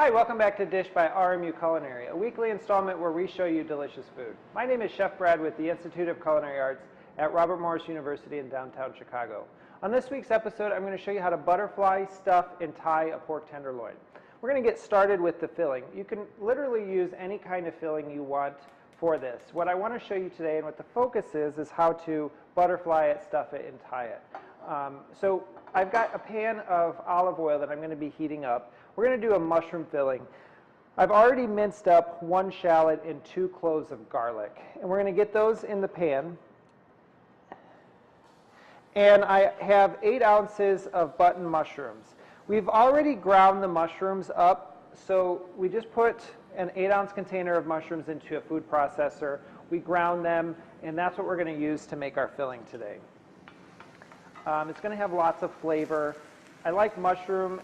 Hi, welcome back to Dish by RMU Culinary, a weekly installment where we show you delicious food. My name is Chef Brad with the Institute of Culinary Arts at Robert Morris University in downtown Chicago. On this week's episode, I'm going to show you how to butterfly, stuff, and tie a pork tenderloin. We're going to get started with the filling. You can literally use any kind of filling you want for this. What I want to show you today and what the focus is how to butterfly it, stuff it, and tie it. So I've got a pan of olive oil that I'm going to be heating up. We're going to do a mushroom filling. I've already minced up 1 shallot and 2 cloves of garlic. And we're going to get those in the pan. And I have 8 ounces of button mushrooms. We've already ground the mushrooms up, so we just put an 8-ounce container of mushrooms into a food processor. We ground them, and that's what we're going to use to make our filling today. It's going to have lots of flavor. I like mushroom.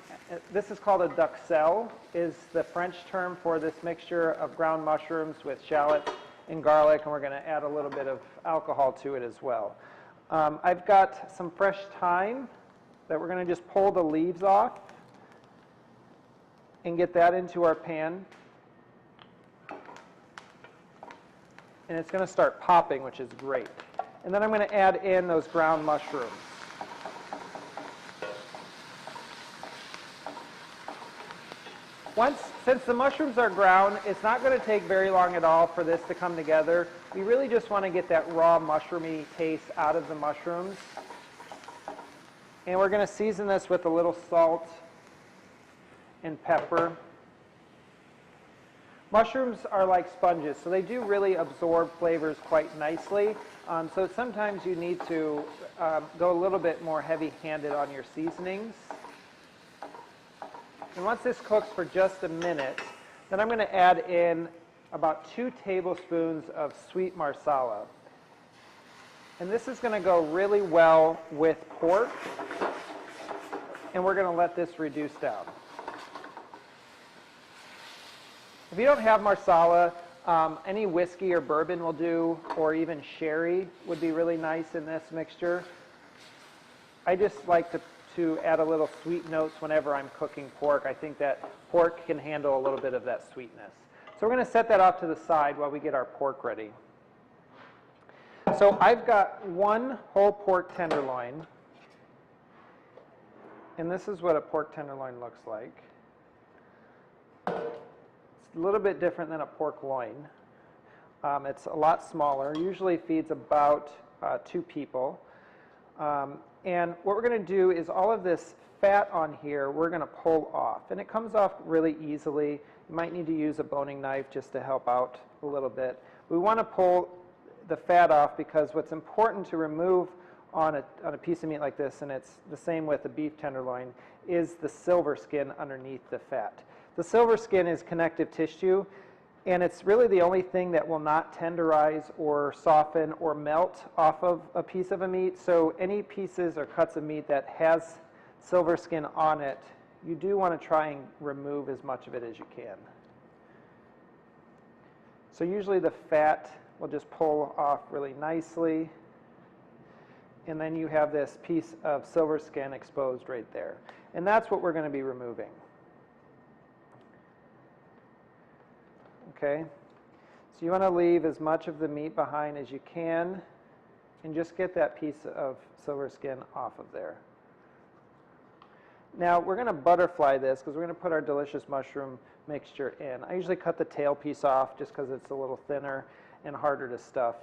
This is called a duxelle, is the French term for this mixture of ground mushrooms with shallots and garlic, and we're going to add a little bit of alcohol to it as well. I've got some fresh thyme that we're going to just pull the leaves off and get that into our pan. And it's going to start popping, which is great. And then I'm going to add in those ground mushrooms. Since the mushrooms are ground, it's not going to take very long at all for this to come together. We really just want to get that raw mushroomy taste out of the mushrooms. And we're going to season this with a little salt and pepper. Mushrooms are like sponges, so they do really absorb flavors quite nicely. So sometimes you need to go a little bit more heavy-handed on your seasonings. And once this cooks for just a minute, then I'm going to add in about 2 tablespoons of sweet marsala. And this is going to go really well with pork, and we're going to let this reduce down. If you don't have marsala, any whiskey or bourbon will do, or even sherry would be really nice in this mixture. I just like to add a little sweet notes whenever I'm cooking pork. I think that pork can handle a little bit of that sweetness. So we're going to set that off to the side while we get our pork ready. So I've got 1 whole pork tenderloin, and this is what a pork tenderloin looks like. It's a little bit different than a pork loin. It's a lot smaller, usually feeds about 2 people. And what we're going to do is all of this fat on here, we're going to pull off. And it comes off really easily. You might need to use a boning knife just to help out a little bit. We want to pull the fat off because what's important to remove on a piece of meat like this, and it's the same with the beef tenderloin, is the silver skin underneath the fat. The silver skin is connective tissue, and it's really the only thing that will not tenderize or soften or melt off of a piece of a meat. So any pieces or cuts of meat that has silver skin on it, you do want to try and remove as much of it as you can. So usually the fat will just pull off really nicely, and then you have this piece of silver skin exposed right there. And that's what we're going to be removing. Okay, so you want to leave as much of the meat behind as you can and just get that piece of silver skin off of there. Now we're going to butterfly this because we're going to put our delicious mushroom mixture in. I usually cut the tail piece off just because it's a little thinner and harder to stuff.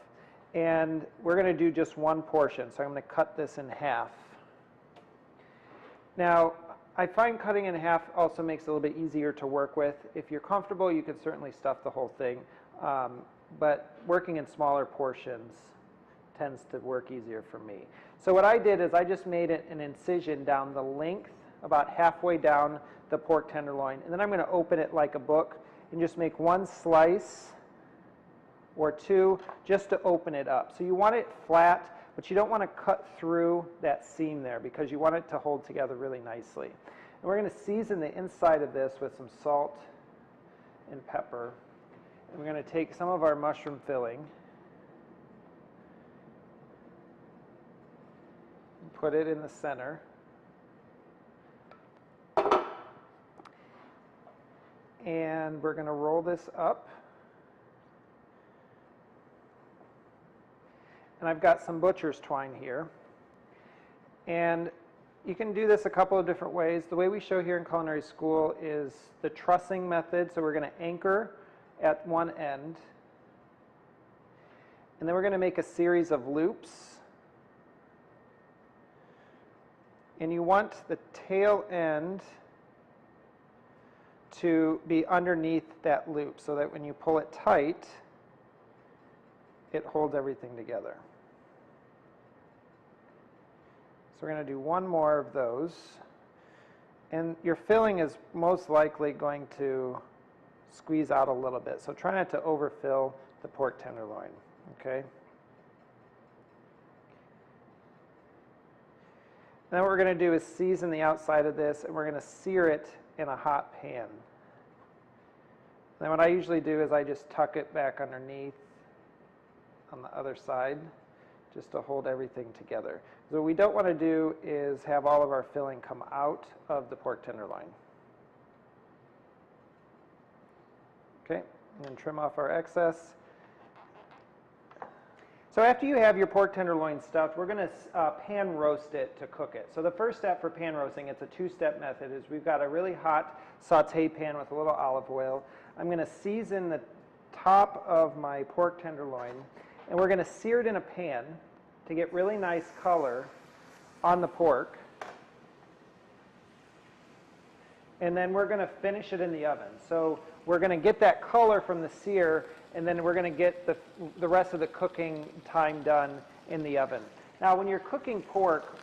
And we're going to do just 1 portion, so I'm going to cut this in half. Now, I find cutting in half also makes it a little bit easier to work with. If you're comfortable, you can certainly stuff the whole thing, but working in smaller portions tends to work easier for me. So what I did is I just made an incision down the length, about halfway down the pork tenderloin, and then I'm going to open it like a book and just make 1 slice or 2 just to open it up. So you want it flat, but you don't want to cut through that seam there because you want it to hold together really nicely. And we're going to season the inside of this with some salt and pepper. And we're going to take some of our mushroom filling and put it in the center. And we're going to roll this up. And I've got some butcher's twine here. And you can do this a couple of different ways. The way we show here in culinary school is the trussing method. So we're going to anchor at one end. And then we're going to make a series of loops. And you want the tail end to be underneath that loop so that when you pull it tight, it holds everything together. So we're going to do one more of those. And your filling is most likely going to squeeze out a little bit. So try not to overfill the pork tenderloin, okay? Then what we're going to do is season the outside of this, and we're going to sear it in a hot pan. Then what I usually do is I just tuck it back underneath on the other side just to hold everything together. So what we don't want to do is have all of our filling come out of the pork tenderloin. Okay, and then trim off our excess. So after you have your pork tenderloin stuffed, we're going to pan roast it to cook it. So the first step for pan roasting, it's a two-step method, is we've got a really hot saute pan with a little olive oil. I'm going to season the top of my pork tenderloin, and we're going to sear it in a pan to get really nice color on the pork. And then we're going to finish it in the oven. So we're going to get that color from the sear, and then we're going to get the rest of the cooking time done in the oven. Now, when you're cooking pork,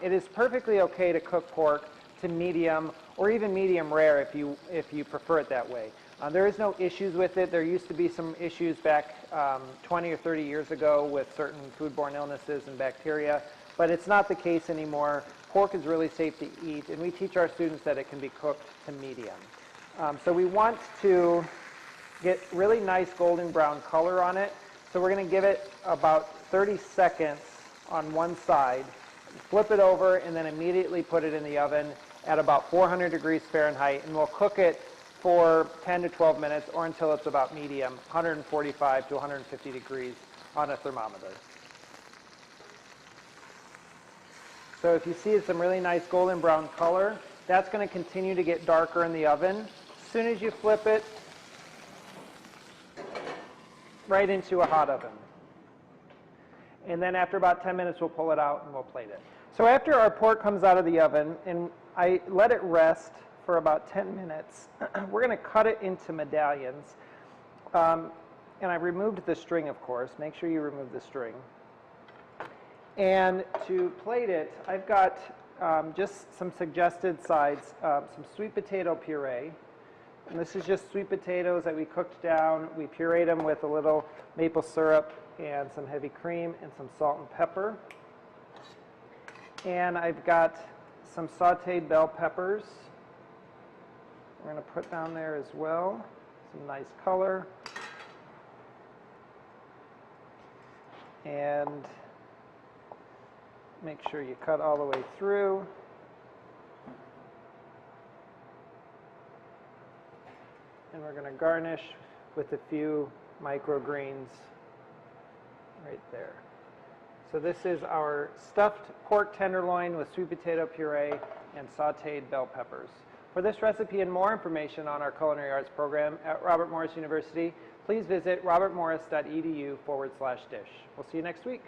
it is perfectly okay to cook pork to medium or even medium rare if you prefer it that way. There is no issues with it. There used to be some issues back 20 or 30 years ago with certain foodborne illnesses and bacteria, but it's not the case anymore. Pork is really safe to eat, and we teach our students that it can be cooked to medium. So we want to get really nice golden brown color on it. So we're going to give it about 30 seconds on one side, flip it over, and then immediately put it in the oven at about 400 degrees Fahrenheit, and we'll cook it for 10 to 12 minutes or until it's about medium, 145 to 150 degrees on a thermometer. So if you see some really nice golden brown color, that's going to continue to get darker in the oven. As soon as you flip it, right into a hot oven. And then after about 10 minutes, we'll pull it out and we'll plate it. So after our pork comes out of the oven, and I let it rest for about 10 minutes, we're going to cut it into medallions. And I removed the string, of course. Make sure you remove the string. And to plate it, I've got just some suggested sides, some sweet potato puree. And this is just sweet potatoes that we cooked down. We pureed them with a little maple syrup and some heavy cream and some salt and pepper. And I've got some sauteed bell peppers. We're going to put down there as well. Some nice color. And make sure you cut all the way through. And we're going to garnish with a few microgreens right there. So this is our stuffed pork tenderloin with sweet potato puree and sauteed bell peppers. For this recipe and more information on our culinary arts program at Robert Morris University, please visit robertmorris.edu/dish. We'll see you next week.